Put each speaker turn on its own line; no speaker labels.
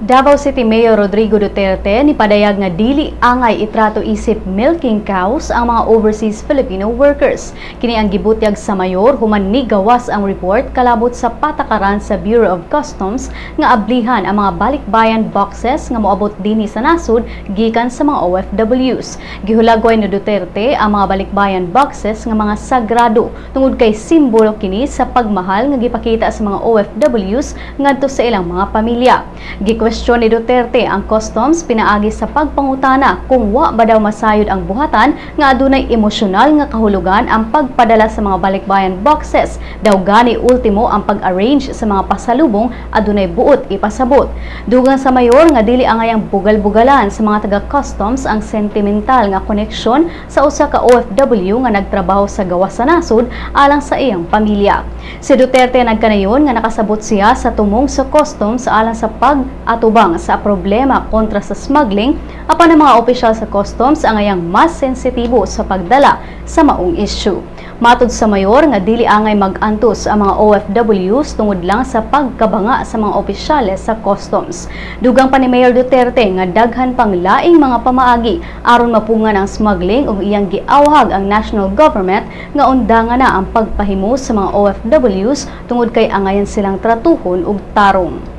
Davao City Mayor Rodrigo Duterte nipadayag nga dili angay itrato isip milking cows ang mga overseas Filipino workers. Kini ang gibutyag sa mayor human ni gawas ang report kalabot sa patakaran sa Bureau of Customs nga ablihan ang mga balikbayan boxes nga moabot dinhi sa nasud gikan sa mga OFWs. Gihulagway ni Duterte ang mga balikbayan boxes nga mga sagrado tungod kay simbolo kini sa pagmahal nga gipakita sa mga OFWs ngadto sa ilang mga pamilya. Question ni Duterte ang customs pinaagi sa pagpangutana kung wa ba daw masayod ang buhatan nga adunay emosyonal nga kahulugan ang pagpadala sa mga balikbayan boxes. Daw gani ultimo ang pag-arrange sa mga pasalubong adunay buot ipasabot. Dugang sa mayor nga dili angay ang bugal-bugalan sa mga taga-customs ang sentimental nga koneksyon sa usa ka OFW nga nagtrabaho sa gawas sa nasod alang sa iyang pamilya. Si Duterte nagkanayon nga nakasabot siya sa tumong sa customs alang sa atubang sa problema kontra sa smuggling apan ang mga opisyal sa customs ang ayang mas sensitibo sa pagdala sa maong issue. Matod sa mayor nga dili angay mag-antos ang mga OFWs tungod lang sa pagkabanga sa mga opisyales sa customs. Dugang pa ni Mayor Duterte nga daghan pang laing mga pamaagi aron mapungan ang smuggling ug iyang giawhag ang national government nga undangan na ang pagpahimo sa mga OFWs tungod kay angayan silang tratuhon ug tarong.